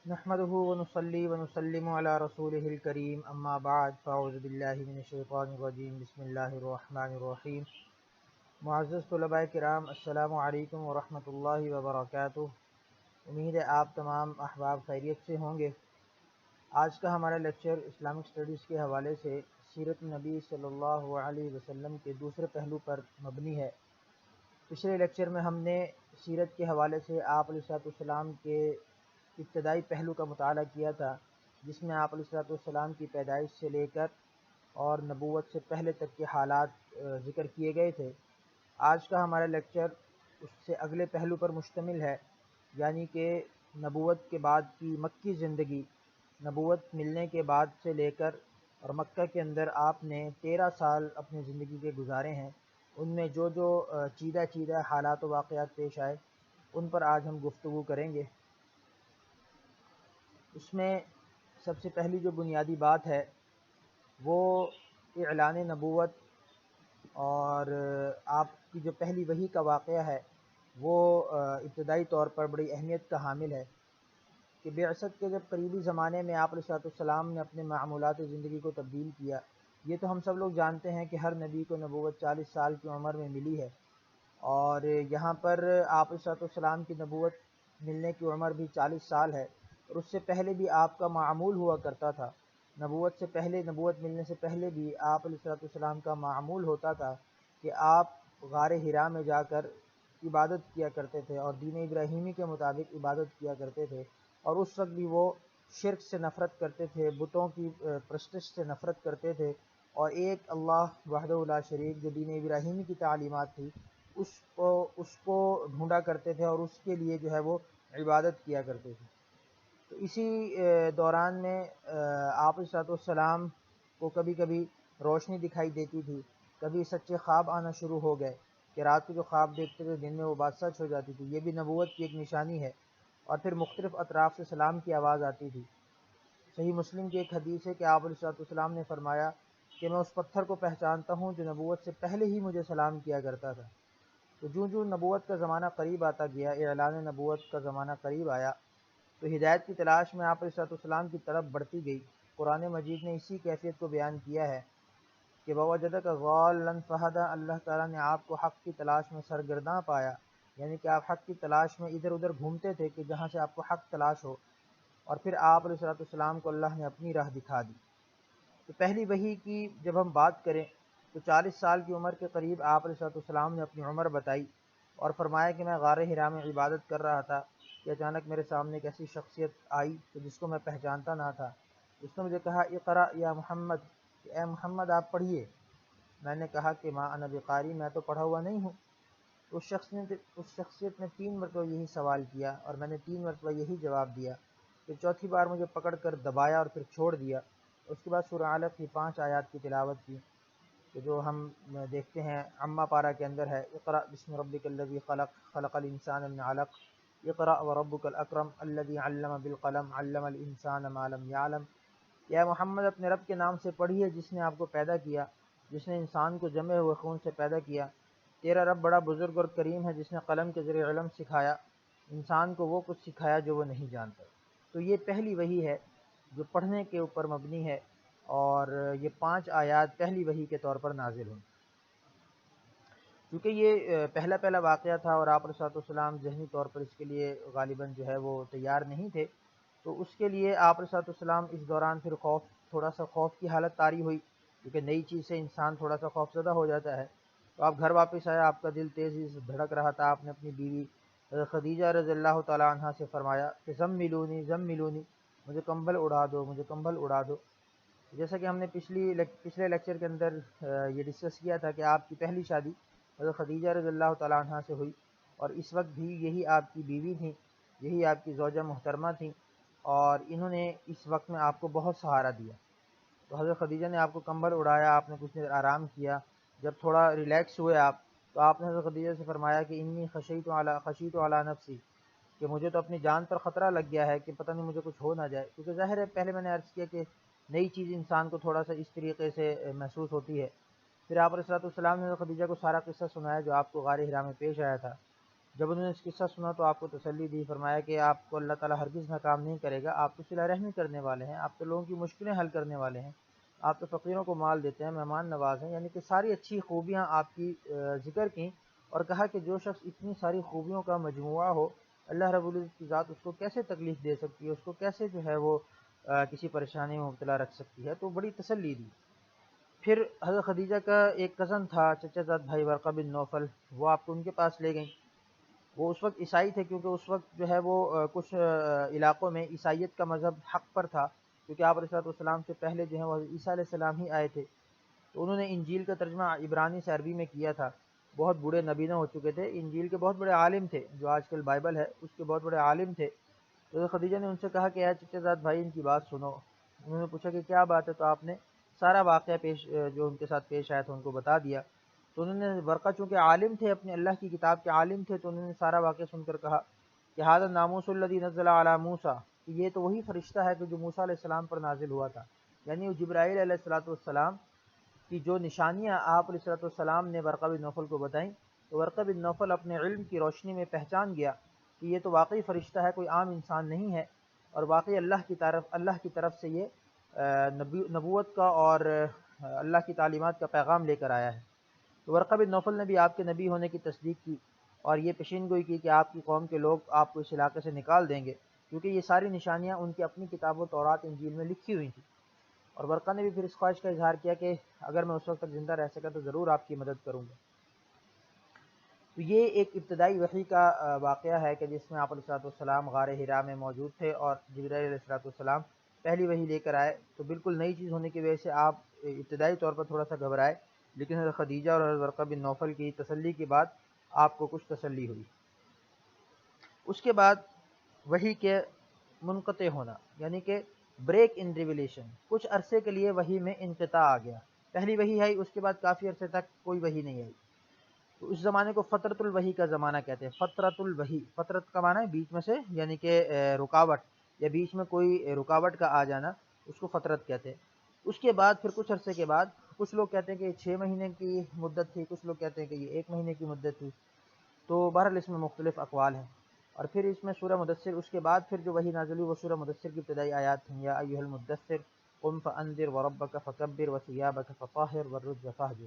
نحمده ونصلي ونسلم على رسوله الكريم اما بعد فاعوذ باللہ من الشیطان الرجیم بسم اللہ الرحمن الرحیم۔ معزز طلباء کرام، السلام علیکم ورحمۃ اللہ وبرکاتہ۔ امید ہے آپ تمام احباب خیریت سے ہوں گے۔ آج کا ہمارا لیکچر اسلامک اسٹڈیز کے حوالے سے سیرت نبی صلی اللہ علیہ وسلم کے دوسرے پہلو پر مبنی ہے۔ پچھلے لیکچر میں ہم نے سیرت کے حوالے سے آپ علیہ السلام کے ابتدائی پہلو کا مطالعہ کیا تھا، جس میں آپ علیہ السلام کی پیدائش سے لے کر اور نبوت سے پہلے تک کے حالات ذکر کیے گئے تھے۔ آج کا ہمارا لیکچر اس سے اگلے پہلو پر مشتمل ہے، یعنی کہ نبوت کے بعد کی مکی زندگی، نبوت ملنے کے بعد سے لے کر اور مکہ کے اندر آپ نے 13 سال اپنی زندگی کے گزارے ہیں۔ ان میں جو چیدہ حالات و واقعات پیش آئے ان پر آج ہم گفتگو کریں گے۔ اس میں سب سے پہلی جو بنیادی بات ہے وہ اعلان نبوت اور آپ کی جو پہلی وحی کا واقعہ ہے وہ ابتدائی طور پر بڑی اہمیت کا حامل ہے کہ بعثت کے جب قریبی زمانے میں آپ علیہ السلام نے اپنے معمولات زندگی کو تبدیل کیا۔ یہ تو ہم سب لوگ جانتے ہیں کہ ہر نبی کو نبوت 40 سال کی عمر میں ملی ہے، اور یہاں پر آپ علیہ السلام کی نبوت ملنے کی عمر بھی 40 سال ہے، اور اس سے پہلے بھی آپ کا معمول ہوا کرتا تھا۔ نبوت سے پہلے، نبوت ملنے سے پہلے بھی آپ علیہ السلام کا معمول ہوتا تھا کہ آپ غار حرا میں جا کر عبادت کیا کرتے تھے اور دین ابراہیمی کے مطابق عبادت کیا کرتے تھے، اور اس وقت بھی وہ شرک سے نفرت کرتے تھے، بتوں کی پرستش سے نفرت کرتے تھے، اور ایک اللہ وحدہ لا شریک جو دین ابراہیمی کی تعلیمات تھی اس کو ڈھونڈا کرتے تھے، اور اس کے لیے جو ہے وہ عبادت کیا کرتے تھے۔ تو اسی دوران میں آپ علیہ السلام کو کبھی کبھی روشنی دکھائی دیتی تھی، کبھی سچے خواب آنا شروع ہو گئے کہ رات کو جو خواب دیکھتے تھے دن میں وہ بات سچ ہو جاتی تھی۔ یہ بھی نبوت کی ایک نشانی ہے۔ اور پھر مختلف اطراف سے سلام کی آواز آتی تھی۔ صحیح مسلم کی ایک حدیث ہے کہ آپ علیہ السلام نے فرمایا کہ میں اس پتھر کو پہچانتا ہوں جو نبوت سے پہلے ہی مجھے سلام کیا کرتا تھا۔ تو جو نبوت کا زمانہ قریب آتا گیا، اعلان نبوت کا زمانہ قریب آیا، تو ہدایت کی تلاش میں آپ علیہ السلام کی طرف بڑھتی گئی۔ قرآن مجید نے اسی کیفیت کو بیان کیا ہے کہ وَوَجَدَكَ ضَالًّا فَهَدَىٰ، اللہ تعالیٰ نے آپ کو حق کی تلاش میں سرگرداں پایا، یعنی کہ آپ حق کی تلاش میں ادھر ادھر گھومتے تھے کہ جہاں سے آپ کو حق تلاش ہو، اور پھر آپ علیہ السلام کو اللہ نے اپنی راہ دکھا دی۔ تو پہلی وحی کی جب ہم بات کریں تو 40 سال کی عمر کے قریب آپ علیہ السلام نے اپنی عمر بتائی اور فرمایا کہ میں غار حرا میں عبادت کر رہا تھا کہ اچانک میرے سامنے ایک ایسی شخصیت آئی کہ جس کو میں پہچانتا نہ تھا۔ اس نے مجھے کہا اقرأ یا محمد، کہ اے محمد آپ پڑھیے۔ میں نے کہا کہ ما انا بقاری، میں تو پڑھا ہوا نہیں ہوں۔ اس شخصیت نے 3 مرتبہ یہی سوال کیا اور میں نے 3 مرتبہ یہی جواب دیا۔ پھر چوتھی بار مجھے پکڑ کر دبایا اور پھر چھوڑ دیا۔ اس کے بعد سورہ علق کی 5 آیات کی تلاوت کی کہ جو ہم دیکھتے ہیں عمہ پارہ کے اندر ہے، اقرأ بسم ربک الذی خلق، خلق الانسان من علق، اقرأ وربک الاکرم الذی علم بالقلم، علم الانسان ما لم یعلم۔ یا محمد اپنے رب کے نام سے پڑھیے جس نے آپ کو پیدا کیا، جس نے انسان کو جمے ہوئے خون سے پیدا کیا۔ تیرا رب بڑا بزرگ اور کریم ہے جس نے قلم کے ذریعے علم سکھایا، انسان کو وہ کچھ سکھایا جو وہ نہیں جانتا۔ تو یہ پہلی وحی ہے جو پڑھنے کے اوپر مبنی ہے، اور یہ 5 آیات پہلی وحی کے طور پر نازل ہوئی۔ کیونکہ یہ پہلا واقعہ تھا اور آپ علیہ السلام ذہنی طور پر اس کے لیے غالباً جو ہے وہ تیار نہیں تھے، تو اس کے لیے آپ علیہ السلام اس دوران پھر تھوڑا سا خوف کی حالت طاری ہوئی، کیونکہ نئی چیز سے انسان تھوڑا سا خوف زدہ ہو جاتا ہے۔ تو آپ گھر واپس آئے، آپ کا دل تیزی سے دھڑک رہا تھا۔ آپ نے اپنی بیوی خدیجہ رضی اللہ تعالیٰ عنہ سے فرمایا کہ زملونی زملونی، مجھے کمبل اڑا دو، مجھے کمبل اڑا دو۔ جیسا کہ ہم نے پچھلے لیکچر کے اندر یہ ڈسکس کیا تھا کہ آپ کی پہلی شادی حضرت خدیجہ رضی اللہ تعالیٰ عنہ سے ہوئی، اور اس وقت بھی یہی آپ کی بیوی تھیں، یہی آپ کی زوجہ محترمہ تھیں، اور انہوں نے اس وقت میں آپ کو بہت سہارا دیا۔ تو حضرت خدیجہ نے آپ کو کمبل اڑایا، آپ نے کچھ دیر آرام کیا۔ جب تھوڑا ریلیکس ہوئے آپ، تو آپ نے حضرت خدیجہ سے فرمایا کہ انی خشیت علی نفسی، کہ مجھے تو اپنی جان پر خطرہ لگ گیا ہے کہ پتہ نہیں مجھے کچھ ہو نہ جائے، کیونکہ ظاہر ہے پہلے میں نے عرض کیا کہ نئی چیز انسان کو تھوڑا سا اس طریقے سے محسوس ہوتی ہے۔ پھر آپ علیہ السلام نے خدیجہ کو سارا قصہ سنایا جو آپ کو غار حرا میں پیش آیا تھا۔ جب انہوں نے اس قصہ سنا تو آپ کو تسلی دی، فرمایا کہ آپ کو اللہ تعالیٰ ہرگز ناکام نہیں کرے گا، آپ تو صلہ رحمی کرنے والے ہیں، آپ تو لوگوں کی مشکلیں حل کرنے والے ہیں، آپ تو فقیروں کو مال دیتے ہیں، مہمان نواز ہیں، یعنی کہ ساری اچھی خوبیاں آپ کی ذکر کیں، اور کہا کہ جو شخص اتنی ساری خوبیوں کا مجموعہ ہو، اللہ رب العزت کی ذات اس کو کیسے تکلیف دے سکتی ہے، اس کو کیسے جو ہے وہ کسی پریشانی میں مبتلا رکھ سکتی ہے، تو بڑی تسلی دی۔ پھر حضرت خدیجہ کا ایک کزن تھا چچا زاد بھائی ورقہ بن نوفل، وہ آپ کو ان کے پاس لے گئیں۔ وہ اس وقت عیسائی تھے، کیونکہ اس وقت جو ہے وہ کچھ علاقوں میں عیسائیت کا مذہب حق پر تھا، کیونکہ آپ علیہ السلام سے پہلے جو ہے وہ عیسیٰ علیہ السلام ہی آئے تھے، تو انہوں نے انجیل کا ترجمہ عبرانی سے عربی میں کیا تھا۔ بہت بوڑھے نبینا ہو چکے تھے، انجیل کے بہت بڑے عالم تھے، جو آج کل بائبل ہے اس کے بہت بڑے عالم تھے۔ تو خدیجہ نے ان سے کہا کہ اے چچا زاد بھائی ان کی بات سنو۔ انہوں نے پوچھا کہ کیا بات ہے، تو آپ نے سارا واقعہ جو ان کے ساتھ پیش آیا تھا ان کو بتا دیا۔ تو انہوں نے ورقہ چونکہ عالم تھے، اپنے اللہ کی کتاب کے عالم تھے، تو انہوں نے سارا واقعہ سن کر کہا کہ ھذا الناموس الذی نزل علی موسیٰ، کہ یہ تو وہی فرشتہ ہے کہ جو موسیٰ علیہ السلام پر نازل ہوا تھا، یعنی وہ جبرائیل علیہ السلام کی جو نشانیاں آپ علیہ السلام نے ورقہ بن نوفل کو بتائیں، تو ورقہ بن نوفل اپنے علم کی روشنی میں پہچان گیا کہ یہ تو واقعی فرشتہ ہے، کوئی عام انسان نہیں ہے، اور واقعی اللہ کی طرف سے یہ نبوت کا اور اللہ کی تعلیمات کا پیغام لے کر آیا ہے۔ تو ورقہ بن نوفل نے بھی آپ کے نبی ہونے کی تصدیق کی، اور یہ پیشین گوئی کی کہ آپ کی قوم کے لوگ آپ کو اس علاقے سے نکال دیں گے، کیونکہ یہ ساری نشانیاں ان کی اپنی کتاب و تورات انجیل میں لکھی ہوئی تھیں۔ اور ورقہ نے بھی پھر اس خواہش کا اظہار کیا کہ اگر میں اس وقت تک زندہ رہ سکا تو ضرور آپ کی مدد کروں گا۔ تو یہ ایک ابتدائی وحی کا واقعہ ہے کہ جس میں آپ علیہ السلام غار حرا میں موجود تھے، اور جبرائیل علیہ السلام پہلی وحی لے کر آئے، تو بالکل نئی چیز ہونے کی وجہ سے آپ ابتدائی طور پر تھوڑا سا گھبرائے، لیکن حضرت خدیجہ اور حضرت ورقہ بن نوفل کی تسلی کے بعد آپ کو کچھ تسلی ہوئی۔ اس کے بعد وحی کے منقطع ہونا، یعنی کہ بریک ان ریویلیشن، کچھ عرصے کے لیے وحی میں انقطاع آ گیا۔ پہلی وحی آئی، اس کے بعد کافی عرصے تک کوئی وحی نہیں آئی، تو اس زمانے کو فترۃ الوحی کا زمانہ کہتے ہیں۔ فترۃ الوحی، فترت کا معنی ہے بیچ میں سے، یعنی کہ رکاوٹ، یا بیچ میں کوئی رکاوٹ کا آ جانا، اس کو فترت کہتے ہیں۔ اس کے بعد پھر کچھ عرصے کے بعد، کچھ لوگ کہتے ہیں کہ یہ 6 مہینے کی مدت تھی، کچھ لوگ کہتے ہیں کہ یہ 1 مہینے کی مدت تھی، تو بہرحال اس میں مختلف اقوال ہیں۔ اور پھر اس میں سورہ مدثر، اس کے بعد پھر جو وحی نازل ہوئی وہ سورہ مدثر کی ابتدائی آیات ہیں، یا ایھا المدثر قم فانذر وربک فکبر وثیابک فطہر والرجز فہجر،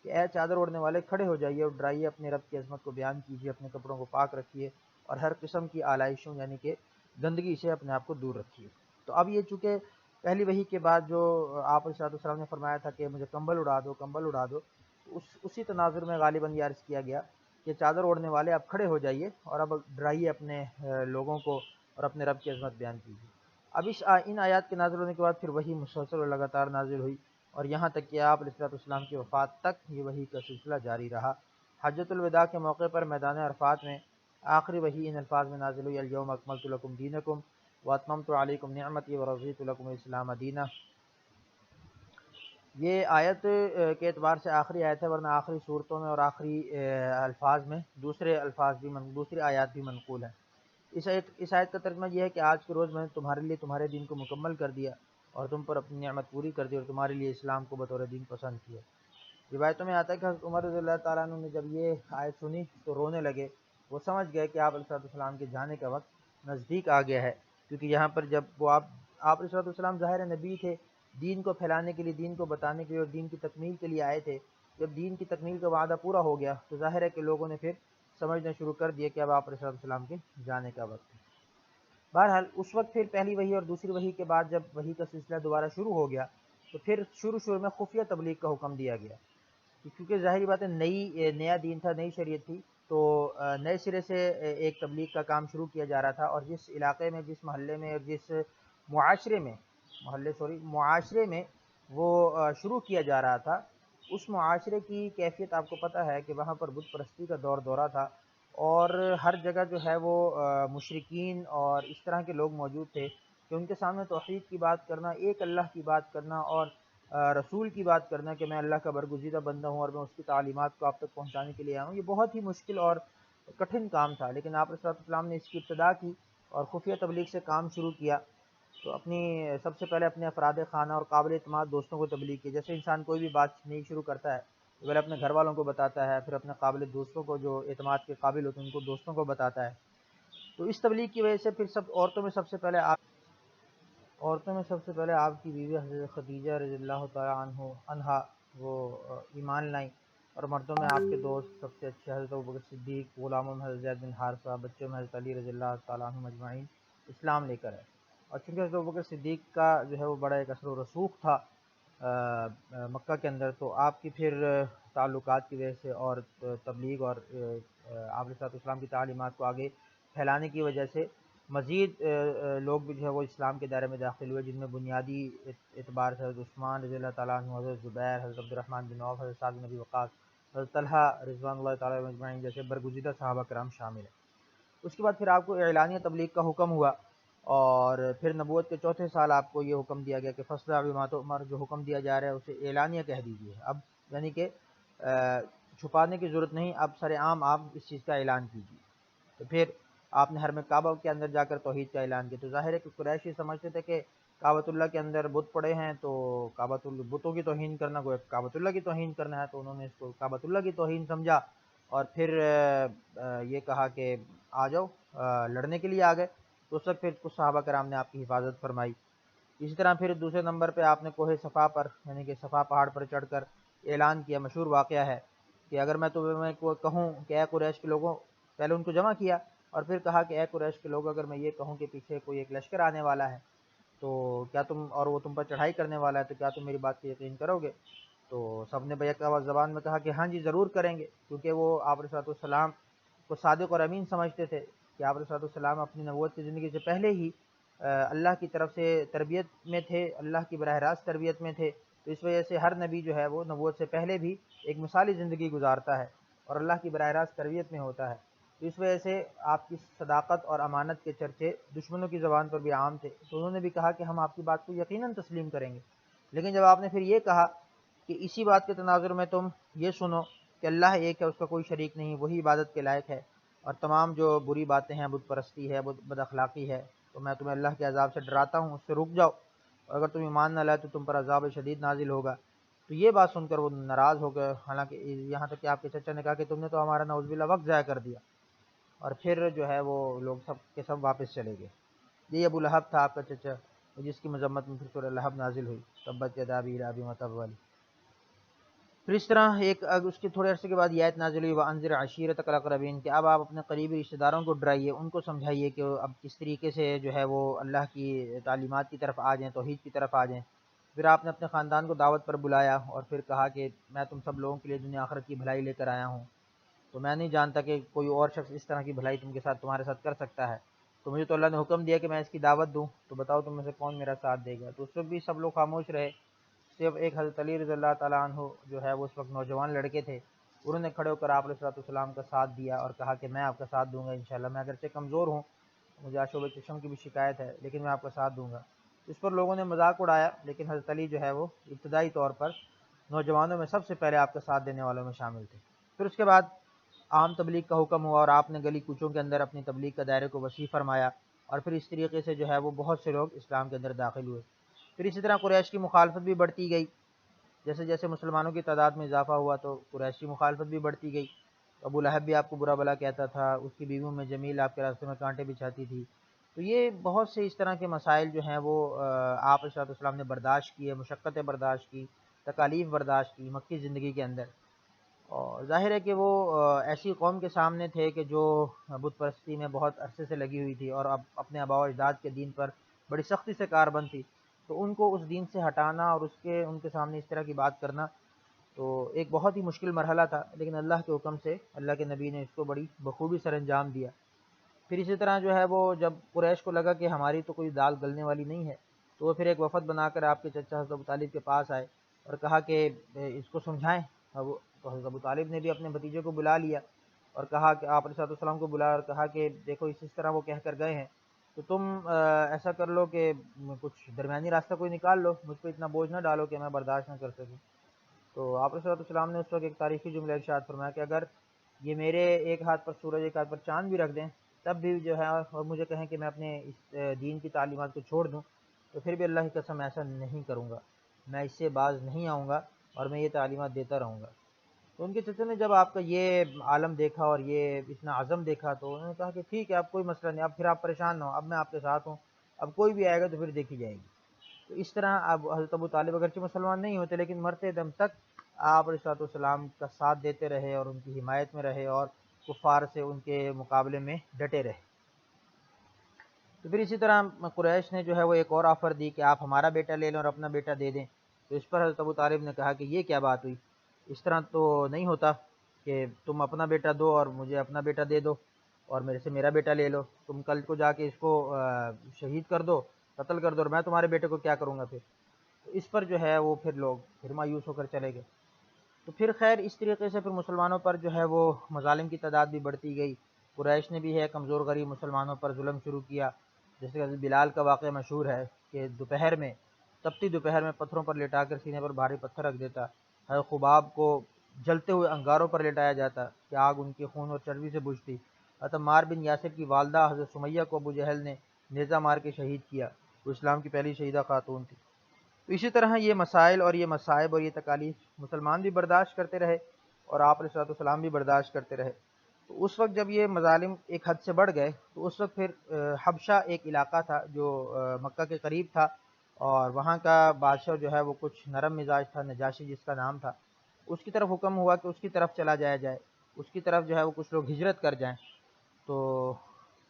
کہ اے چادر اوڑھنے والے کھڑے ہو جائیے اور ڈرائیے، اپنے رب کی عظمت کو بیان کیجیے، اپنے کپڑوں کو پاک رکھیے، اور ہر قسم کی آلائشوں یعنی کہ گندگی سے اپنے آپ کو دور رکھیے۔ تو اب یہ چونکہ پہلی وحی کے بعد جو آپ علیہ السلام نے فرمایا تھا کہ مجھے کمبل اڑا دو، کمبل اڑا دو، اسی تناظر میں غالباً یہ عرض کیا گیا کہ چادر اوڑھنے والے اب کھڑے ہو جائیے اور اب ڈرائیے اپنے لوگوں کو اور اپنے رب کی عظمت بیان کیجیے۔ اب ان آیات کے نازل ہونے کے بعد پھر وحی مسلسل اور لگاتار نازل ہوئی، اور یہاں تک کہ آپ علیہ السلام کی وفات تک یہ وحی کا سلسلہ جاری رہا۔ حجۃ الوداع کے موقع پر میدان عرفات میں آخری وحی ان الفاظ میں نازل ہوئی، الیوم اکملت لکم دینکم واتممت علیکم نعمتی ورضیت لکم الاسلام دینا۔ یہ آیت کے اعتبار سے آخری آیت ہے، ورنہ آخری صورتوں میں اور آخری الفاظ میں دوسرے الفاظ بھی دوسری آیات بھی منقول ہیں۔ اس آیت کا ترجمہ یہ ہے کہ آج کے روز میں نے تمہارے لیے تمہارے دین کو مکمل کر دیا اور تم پر اپنی نعمت پوری کر دی، اور تمہارے لیے اسلام کو بطور دین پسند کیا۔ روایتوں میں آتا ہے کہ حضرت عمر رضی اللہ تعالیٰ عنہ نے جب یہ آیت سنی تو رونے لگے، وہ سمجھ گئے کہ آپ علیہ السلام کے جانے کا وقت نزدیک آ گیا ہے، کیونکہ یہاں پر جب وہ آپ علیہ السلام ظاہر نبی تھے، دین کو پھیلانے کے لیے، دین کو بتانے کے لیے اور دین کی تکمیل کے لیے آئے تھے۔ جب دین کی تکمیل کا وعدہ پورا ہو گیا تو ظاہر ہے کہ لوگوں نے پھر سمجھنا شروع کر دیا کہ اب آپ علیہ السلام کے جانے کا وقت ہے۔ بہرحال اس وقت پھر پہلی وحی اور دوسری وحی کے بعد جب وحی کا سلسلہ دوبارہ شروع ہو گیا تو پھر شروع میں خفیہ تبلیغ کا حکم دیا گیا، کیونکہ ظاہری بات ہے نیا دین تھا، نئی شریعت تھی، تو نئے سرے سے ایک تبلیغ کا کام شروع کیا جا رہا تھا، اور جس علاقے میں، جس محلے میں اور جس معاشرے میں وہ شروع کیا جا رہا تھا، اس معاشرے کی کیفیت آپ کو پتہ ہے کہ وہاں پر بت پرستی کا دورہ تھا، اور ہر جگہ جو ہے وہ مشرکین اور اس طرح کے لوگ موجود تھے کہ ان کے سامنے توحید کی بات کرنا، ایک اللہ کی بات کرنا اور رسول کی بات کرنا کہ میں اللہ کا برگزیدہ بندہ ہوں اور میں اس کی تعلیمات کو آپ تک پہنچانے کے لیے آیا ہوں، یہ بہت ہی مشکل اور کٹھن کام تھا۔ لیکن آپ علیہ السلام نے اس کی ابتدا کی اور خفیہ تبلیغ سے کام شروع کیا، تو سب سے پہلے اپنے افراد خانہ اور قابل اعتماد دوستوں کو تبلیغ کی۔ جیسے انسان کوئی بھی بات نہیں شروع کرتا ہے پہلے اپنے گھر والوں کو بتاتا ہے، پھر اپنے قابل دوستوں کو جو اعتماد کے قابل ہوتے ہیں ان کو دوستوں کو بتاتا ہے۔ تو اس تبلیغ کی وجہ سے پھر عورتوں میں سب سے پہلے آپ کی بیوی حضرت خدیجہ رضی اللہ تعالیٰ عنہا وہ ایمان لائیں، اور مردوں میں آپ کے دوست سب سے اچھے حضرت ابوبکر صدیق، غلاموں میں حضرت زید بن حارثہ، بچوں میں حضرت علی رضی اللہ تعالیٰ عنہ مجمعین اسلام لے کر ہے۔ اور چونکہ حضرت ابوبکر صدیق کا جو ہے وہ بڑا ایک اثر و رسوخ تھا مکہ کے اندر، تو آپ کی پھر تعلقات کی وجہ سے اور تبلیغ اور آپ علیہ السلام کی تعلیمات کو آگے پھیلانے کی وجہ سے مزید لوگ بھی جو ہے وہ اسلام کے دائرے میں داخل ہوئے، جن میں بنیادی اعتبار سے حضرت عثمان رضی اللہ تعالیٰ عنہ، حضرت زبیر، حضرت عبد الرحمن بن عوف، حضرت سعد بن ابی وقاص، حضرت طلحہ رضوان اللہ تعالیٰ مجمعین جیسے برگزیدہ صحابہ کرام شامل ہیں۔ اس کے بعد پھر آپ کو اعلانیہ تبلیغ کا حکم ہوا، اور پھر نبوت کے چوتھے سال آپ کو یہ حکم دیا گیا کہ فاصدع بما تؤمر، جو حکم دیا جا رہا ہے اسے اعلانیہ کہہ دیجیے۔ اب یعنی کہ چھپانے کی ضرورت نہیں، اب سر عام آپ اس چیز کا اعلان کیجیے۔ تو پھر آپ نے حرم کعبہ کے اندر جا کر توحید کا اعلان کیا۔ تو ظاہر ہے کہ قریشی سمجھتے تھے کہ کعبۃ اللہ کے اندر بت پڑے ہیں، تو بتوں کی توہین کرنا کوئی کعبۃ اللہ کی توہین کرنا ہے، تو انہوں نے اس کو کعبۃ اللہ کی توہین سمجھا، اور پھر یہ کہا کہ آ جاؤ، لڑنے کے لیے آ گئے۔ تو اس وقت پھر کچھ صحابہ کرام نے آپ کی حفاظت فرمائی۔ اسی طرح پھر دوسرے نمبر پہ آپ نے کوہ صفا پر یعنی کہ صفا پہاڑ پر چڑھ کر اعلان کیا۔ مشہور واقعہ ہے کہ اگر میں تمہیں کہوں کہ اے قریش کے لوگوں، پہلے ان کو جمع کیا اور پھر کہا کہ اے قریش کے لوگ، اگر میں یہ کہوں کہ پیچھے کوئی ایک لشکر آنے والا ہے تو کیا تم، اور وہ تم پر چڑھائی کرنے والا ہے، تو کیا تم میری بات پہ یقین کرو گے؟ تو سب نے بیک زبان میں کہا کہ ہاں جی ضرور کریں گے، کیونکہ وہ آپ علیہ السلام کو صادق اور امین سمجھتے تھے کہ آپ علیہ السلام اپنی نبوت کی زندگی سے پہلے ہی اللہ کی طرف سے تربیت میں تھے، اللہ کی براہ راست تربیت میں تھے۔ تو اس وجہ سے ہر نبی جو ہے وہ نبوت سے پہلے بھی ایک مثالی زندگی گزارتا ہے اور اللہ کی براہ راست تربیت میں ہوتا ہے۔ تو اس وجہ سے آپ کی صداقت اور امانت کے چرچے دشمنوں کی زبان پر بھی عام تھے، تو انہوں نے بھی کہا کہ ہم آپ کی بات کو یقیناً تسلیم کریں گے۔ لیکن جب آپ نے پھر یہ کہا کہ اسی بات کے تناظر میں تم یہ سنو کہ اللہ ایک ہے، اس کا کوئی شریک نہیں، وہی عبادت کے لائق ہے، اور تمام جو بری باتیں ہیں، بت پرستی ہے، بد اخلاقی ہے، تو میں تمہیں اللہ کے عذاب سے ڈراتا ہوں، اس سے رک جاؤ، اور اگر تم ایمان نہ لائے تو تم پر عذاب شدید نازل ہوگا۔ تو یہ بات سن کر وہ ناراض ہو گئے، حالانکہ یہاں تک کہ آپ کے چچا نے کہا کہ تم نے تو ہمارا نعوذ باللہ وقت ضائع کر دیا، اور پھر جو ہے وہ لوگ سب کے سب واپس چلے گئے۔ یہ ابو لہب تھا آپ کا چچا، جس کی مذمت میں پھر سورہ لہب نازل ہوئی، تبت یدا ابی لہب وتب۔ پھر اس طرح اس کے تھوڑے عرصے کے بعد یہ آیت نازل ہوئی وَأَنذِرْ عَشِيرَتَكَ الْأَقْرَبِينَ، کہ اب آپ اپنے قریبی رشتہ داروں کو ڈرائیے، ان کو سمجھائیے کہ اب کس طریقے سے جو ہے وہ اللہ کی تعلیمات کی طرف آ جائیں، توحید کی طرف آ جائیں۔ پھر آپ نے اپنے خاندان کو دعوت پر بلایا اور پھر کہا کہ میں تم سب لوگوں کے لیے دنیا آخرت کی بھلائی لے کر آیا ہوں، تو میں نہیں جانتا کہ کوئی اور شخص اس طرح کی بھلائی تمہارے ساتھ کر سکتا ہے، تو مجھے تو اللہ نے حکم دیا کہ میں اس کی دعوت دوں، تو بتاؤ تم میں سے کون میرا ساتھ دے گا؟ تو اس وقت بھی سب لوگ خاموش رہے، صرف ایک حضرت علی رضی اللہ تعالیٰ عنہ جو ہے وہ اس وقت نوجوان لڑکے تھے، انہوں نے کھڑے ہو کر آپ علیہ السلام کا ساتھ دیا اور کہا کہ میں آپ کا ساتھ دوں گا انشاءاللہ، میں اگرچہ کمزور ہوں، مجھے آشوب چشم کی بھی شکایت ہے، لیکن میں آپ کا ساتھ دوں گا۔ اس پر لوگوں نے مذاق اڑایا، لیکن حضرت علی جو ہے وہ ابتدائی طور پر نوجوانوں میں سب سے پہلے آپ کا ساتھ دینے والوں میں شامل تھے۔ پھر اس کے بعد عام تبلیغ کا حکم ہوا اور آپ نے گلی کوچوں کے اندر اپنی تبلیغ کا دائرے کو وسیع فرمایا، اور پھر اس طریقے سے جو ہے وہ بہت سے لوگ اسلام کے اندر داخل ہوئے۔ پھر اسی طرح قریش کی مخالفت بھی بڑھتی گئی، جیسے جیسے مسلمانوں کی تعداد میں اضافہ ہوا تو قریشی مخالفت بھی بڑھتی گئی۔ ابو لہب بھی آپ کو برا بلا کہتا تھا، اس کی بیویوں میں جمیل آپ کے راستے میں کانٹے بچھاتی تھی۔ تو یہ بہت سے اس طرح کے مسائل جو ہیں وہ آپ علیہ السلام نے برداشت کیے، مشقتیں برداشت کی، تکالیف برداشت کی مکی زندگی کے اندر۔ اور ظاہر ہے کہ وہ ایسی قوم کے سامنے تھے کہ جو بت پرستی میں بہت عرصے سے لگی ہوئی تھی اور اب اپنے آباء و اجداد کے دین پر بڑی سختی سے کاربند تھی، تو ان کو اس دین سے ہٹانا اور ان کے سامنے اس طرح کی بات کرنا تو ایک بہت ہی مشکل مرحلہ تھا، لیکن اللہ کے حکم سے اللہ کے نبی نے اس کو بڑی بخوبی سر انجام دیا۔ پھر اسی طرح جو ہے وہ جب قریش کو لگا کہ ہماری تو کوئی دال گلنے والی نہیں ہے، تو وہ پھر ایک وفد بنا کر آپ کے چچا حضرت ابو طالب کے پاس آئے اور کہا کہ اس کو سمجھائیں۔ تو حضرت ابو طالب نے بھی اپنے بھتیجے کو بلا لیا اور کہا کہ آپ علیہ السلام کو بلایا اور کہا کہ دیکھو اس طرح وہ کہہ کر گئے ہیں، تو تم ایسا کر لو کہ کچھ درمیانی راستہ کوئی نکال لو، مجھ پہ اتنا بوجھ نہ ڈالو کہ میں برداشت نہ کر سکوں۔ تو آپ علیہ السلام نے اس وقت ایک تاریخی جملہ ارشاد فرمایا کہ اگر یہ میرے ایک ہاتھ پر سورج ایک ہاتھ پر چاند بھی رکھ دیں تب بھی جو ہے اور مجھے کہیں کہ میں اپنے اس دین کی تعلیمات کو چھوڑ دوں، تو پھر بھی اللہ کی قسم ایسا نہیں کروں گا، میں اس سے باز نہیں آؤں گا اور میں یہ تعلیمات دیتا رہوں گا۔ تو ان کے چچا نے جب آپ کا یہ عالم دیکھا اور یہ اتنا عزم دیکھا تو انہوں نے کہا کہ ٹھیک ہے، اب کوئی مسئلہ نہیں، اب پھر آپ پریشان نہ ہو، اب میں آپ کے ساتھ ہوں، اب کوئی بھی آئے گا تو پھر دیکھی جائے گی۔ تو اس طرح اب حضرت ابو طالب اگرچہ مسلمان نہیں ہوتے لیکن مرتے دم تک آپ علیہ الصلوۃ والسلام کا ساتھ دیتے رہے اور ان کی حمایت میں رہے اور کفار سے ان کے مقابلے میں ڈٹے رہے۔ تو پھر اسی طرح قریش نے جو ہے وہ ایک اور آفر دی کہ آپ ہمارا بیٹا لے لیں اور اپنا بیٹا دے دیں۔ تو اس پر حضرت ابو طالب نے کہا کہ یہ کیا بات ہوئی، اس طرح تو نہیں ہوتا کہ تم اپنا بیٹا دو اور مجھے اپنا بیٹا دے دو اور میرے سے میرا بیٹا لے لو، تم کل کو جا کے اس کو شہید کر دو، قتل کر دو، اور میں تمہارے بیٹے کو کیا کروں گا پھر۔ تو اس پر جو ہے وہ پھر لوگ پھر مایوس ہو کر چلے گئے۔ تو پھر خیر اس طریقے سے پھر مسلمانوں پر جو ہے وہ مظالم کی تعداد بھی بڑھتی گئی۔ قریش نے بھی ہے کمزور غریب مسلمانوں پر ظلم شروع کیا، جیسے کہ بلال کا واقعہ مشہور ہے کہ دوپہر میں، تپتی دوپہر میں پتھروں پر لٹا کر سینے پر بھاری پتھر رکھ دیتا، حضرت خباب کو جلتے ہوئے انگاروں پر لٹایا جاتا کہ آگ ان کے خون اور چربی سے بجھتی۔ حضرت عمار بن یاسر کی والدہ حضرت سمیہ کو ابو جہل نے نیزہ مار کے شہید کیا، وہ اسلام کی پہلی شہیدہ خاتون تھی۔ تو اسی طرح یہ مسائل اور یہ مصائب اور یہ تکالیف مسلمان بھی برداشت کرتے رہے اور آپ علیہ الصلوۃ والسلام بھی برداشت کرتے رہے۔ تو اس وقت جب یہ مظالم ایک حد سے بڑھ گئے تو اس وقت پھر حبشہ ایک علاقہ تھا جو مکہ کے قریب تھا، اور وہاں کا بادشاہ جو ہے وہ کچھ نرم مزاج تھا، نجاشی جس کا نام تھا، اس کی طرف حکم ہوا کہ اس کی طرف چلا جایا جائے، اس کی طرف جو ہے وہ کچھ لوگ ہجرت کر جائیں۔ تو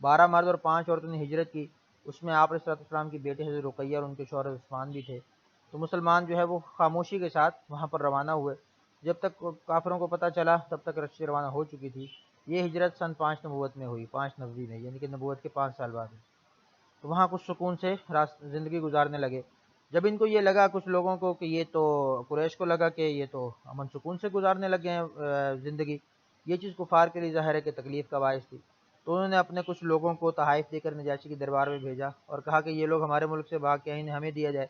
12 مرد اور 5 عورتوں نے ہجرت کی، اس میں آپ علیہ الصلوۃ والسلام کی بیٹی حضرت رقیہ اور ان کے شوہر عثمان بھی تھے۔ تو مسلمان جو ہے وہ خاموشی کے ساتھ وہاں پر روانہ ہوئے، جب تک کافروں کو پتہ چلا تب تک رشی روانہ ہو چکی تھی۔ یہ ہجرت سن 5 نبوت میں ہوئی، 5 نبوی میں، یعنی کہ نبوت کے 5 سال بعد۔ تو وہاں کچھ سکون سے زندگی گزارنے لگے۔ جب ان کو یہ لگا کچھ لوگوں کو کہ یہ تو قریش کو لگا کہ یہ تو امن سکون سے گزارنے لگے ہیں زندگی، یہ چیز کفار کے لیے ظاہر ہے کہ تکلیف کا باعث تھی۔ تو انہوں نے اپنے کچھ لوگوں کو تحائف دے کر نجاشی کے دربار میں بھیجا اور کہا کہ یہ لوگ ہمارے ملک سے بھاگ کے انہیں ہمیں دیا جائے۔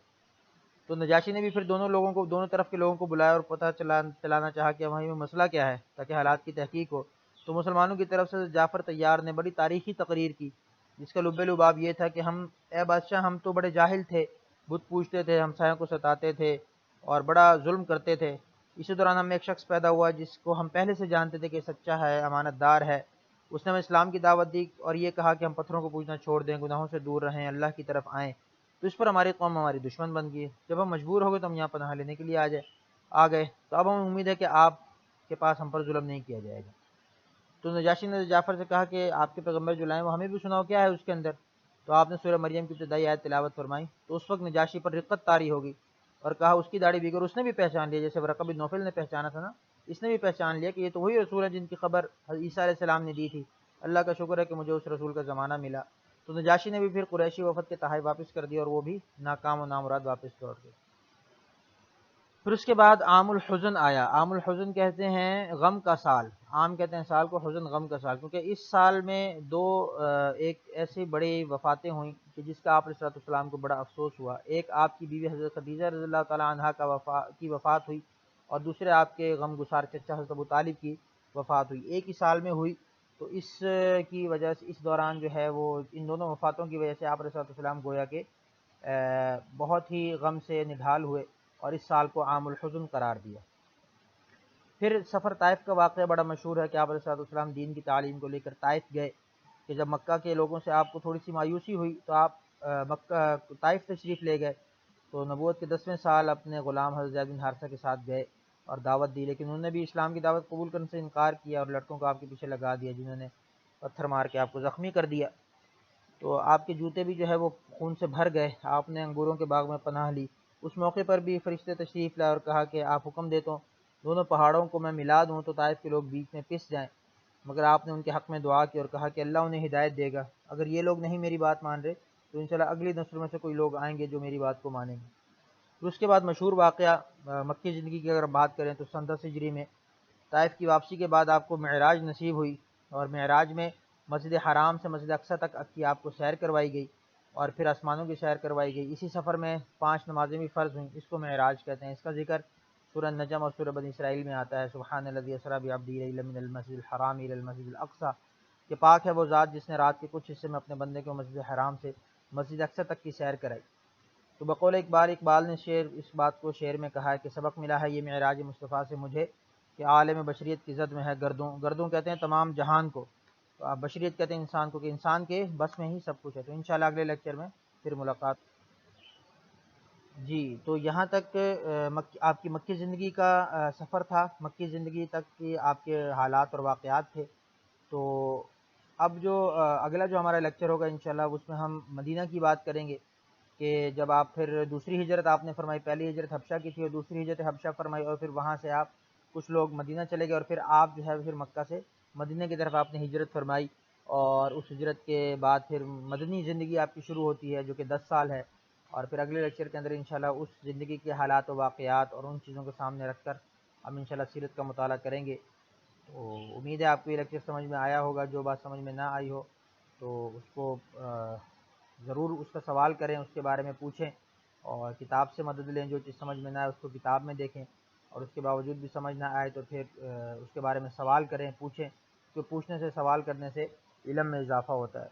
تو نجاشی نے بھی پھر دونوں طرف کے لوگوں کو بلایا اور پتہ چلانا چاہا کہ وہیں میں مسئلہ کیا ہے تاکہ حالات کی تحقیق ہو۔ تو مسلمانوں کی طرف سے جعفر طیار نے بڑی تاریخی تقریر کی، جس کا لب لباب یہ تھا کہ اے بادشاہ، ہم تو بڑے جاہل تھے، بت پوجتے تھے، ہمسایوں کو ستاتے تھے اور بڑا ظلم کرتے تھے۔ اسی دوران ہم میں ایک شخص پیدا ہوا جس کو ہم پہلے سے جانتے تھے کہ سچا ہے، امانت دار ہے۔ اس نے ہمیں اسلام کی دعوت دی اور یہ کہا کہ ہم پتھروں کو پوجنا چھوڑ دیں، گناہوں سے دور رہیں، اللہ کی طرف آئیں۔ تو اس پر ہماری قوم ہماری دشمن بن گئی۔ جب ہم مجبور ہو گئے تو ہم یہاں پناہ لینے کے لیے آ گئے۔ تو اب ہمیں امید ہے کہ آپ کے پاس ہم پر ظلم نہیں کیا جائے گا۔ تو نجاشی نے جعفر سے کہا کہ آپ کے پیغمبر جو لائیں وہ ہمیں بھی سناؤ، کیا ہے اس کے اندر؟ تو آپ نے سورہ مریم کی ابتدائی آیت تلاوت فرمائی۔ تو اس وقت نجاشی پر رقت طاری ہوگی اور کہا اس کی داڑھی بھی، اور اس نے بھی پہچان لیا جیسے ورقہ بن نوفل نے پہچانا تھا نا، اس نے بھی پہچان لیا کہ یہ تو وہی رسول ہے جن کی خبر عیسیٰ علیہ السلام نے دی تھی۔ اللہ کا شکر ہے کہ مجھے اس رسول کا زمانہ ملا۔ تو نجاشی نے بھی پھر قریشی وفد کے تحائف واپس کر دیا اور وہ بھی ناکام و نامراد واپس لوٹ گئے۔ پھر اس کے بعد عام الحزن آیا۔ عام الحزن کہتے ہیں غم کا سال، عام کہتے ہیں سال کو، حزن غم کا سال، کیونکہ اس سال میں ایک ایسی بڑی وفاتیں ہوئیں کہ جس کا آپ علیہ الصلوۃ والسلام کو بڑا افسوس ہوا۔ ایک آپ کی بیوی حضرت خدیجہ رضی اللہ تعالی عنہا کی وفات ہوئی، اور دوسرے آپ کے غم گسار چچا حضرت ابو طالب کی وفات ہوئی، ایک ہی سال میں ہوئی۔ تو اس کی وجہ سے اس دوران جو ہے وہ ان دونوں وفاتوں کی وجہ سے آپ علیہ الصلوۃ والسلام گویا کہ بہت ہی غم سے نڈھال ہوئے اور اس سال کو عام الحزن قرار دیا۔ پھر سفر طائف کا واقعہ بڑا مشہور ہے کہ آپ علیہ الصلوۃ والسلام دین کی تعلیم کو لے کر طائف گئے، کہ جب مکہ کے لوگوں سے آپ کو تھوڑی سی مایوسی ہوئی تو آپ مکہ طائف تشریف لے گئے۔ تو نبوت کے 10ویں سال اپنے غلام حضرت زید بن حارثہ کے ساتھ گئے اور دعوت دی، لیکن انہوں نے بھی اسلام کی دعوت قبول کرنے سے انکار کیا اور لڑکوں کو آپ کے پیچھے لگا دیا جنہوں نے پتھر مار کے آپ کو زخمی کر دیا۔ تو آپ کے جوتے بھی جو ہے وہ خون سے بھر گئے، آپ نے انگوروں کے باغ میں پناہ لی۔ اس موقع پر بھی فرشتے تشریف لائے اور کہا کہ آپ حکم دے تو دونوں پہاڑوں کو میں ملا دوں تو طائف کے لوگ بیچ میں پس جائیں، مگر آپ نے ان کے حق میں دعا کی اور کہا کہ اللہ انہیں ہدایت دے گا، اگر یہ لوگ نہیں میری بات مان رہے تو انشاءاللہ اگلی نسل میں سے کوئی لوگ آئیں گے جو میری بات کو مانیں گے۔ پھر اس کے بعد مشہور واقعہ مکی زندگی کی اگر بات کریں تو سن 10 ہجری میں طائف کی واپسی کے بعد آپ کو معراج نصیب ہوئی، اور معراج میں مسجد حرام سے مسجد اقصی تک کی آپ کو سیر کروائی گئی اور پھر آسمانوں کی سیر کروائی گئی۔ اسی سفر میں 5 نمازیں بھی فرض ہوئیں، اس کو معراج کہتے ہیں۔ اس کا ذکر سورہ نجم اور سورہ بنی اسرائیل میں آتا ہے، سبحان الذی اسری بعبدہ لیلا من المسجد الحرام الی المسجد الاقصی، کہ پاک ہے وہ ذات جس نے رات کے کچھ حصے میں اپنے بندے کو مسجد حرام سے مسجد اقصی تک کی سیر کرائی۔ تو بقول اقبال نے اس بات کو شعر میں کہا ہے کہ سبق ملا ہے یہ معراج مصطفیٰ سے مجھے، کہ کہ عالم بشریت کی زد میں ہے گردوں، گردوں کہتے ہیں تمام جہان کو، تو آپ بشریت کہتے ہیں انسان کو، کہ انسان کے بس میں ہی سب کچھ ہے۔ تو انشاءاللہ اگلے لیکچر میں پھر ملاقات۔ جی، تو یہاں تک آپ کی مکی زندگی کا سفر تھا، مکی زندگی تک کی آپ کے حالات اور واقعات تھے۔ تو اب جو اگلا جو ہمارا لیکچر ہوگا انشاءاللہ اس میں ہم مدینہ کی بات کریں گے، کہ جب آپ پھر دوسری ہجرت آپ نے فرمائی، پہلی ہجرت حبشہ کی تھی اور دوسری ہجرت حبشہ فرمائی، اور پھر وہاں سے آپ کچھ لوگ مدینہ چلے گئے، اور پھر آپ جو ہے پھر مکہ سے مدینہ کی طرف آپ نے ہجرت فرمائی، اور اس ہجرت کے بعد پھر مدنی زندگی آپ کی شروع ہوتی ہے جو کہ 10 سال ہے۔ اور پھر اگلے لیکچر کے اندر انشاءاللہ اس زندگی کے حالات و واقعات اور ان چیزوں کو سامنے رکھ کر ہم انشاءاللہ سیرت کا مطالعہ کریں گے۔ تو امید ہے آپ کو یہ لیکچر سمجھ میں آیا ہوگا، جو بات سمجھ میں نہ آئی ہو تو اس کو ضرور اس کا سوال کریں، اس کے بارے میں پوچھیں، اور کتاب سے مدد لیں، جو چیز سمجھ میں نہ آئے اس کو کتاب میں دیکھیں، اور اس کے باوجود بھی سمجھ نہ آئے تو پھر اس کے بارے میں سوال کریں، پوچھیں، کیونکہ پوچھنے سے سوال کرنے سے علم میں اضافہ ہوتا ہے۔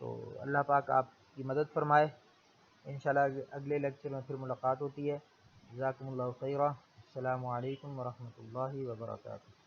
تو اللہ پاک آپ کی مدد فرمائے۔ انشاءاللہ اگلے لیکچر میں پھر ملاقات ہوتی ہے۔ جزاکم اللہ خیرہ۔ السلام علیکم ورحمۃ اللہ وبرکاتہ۔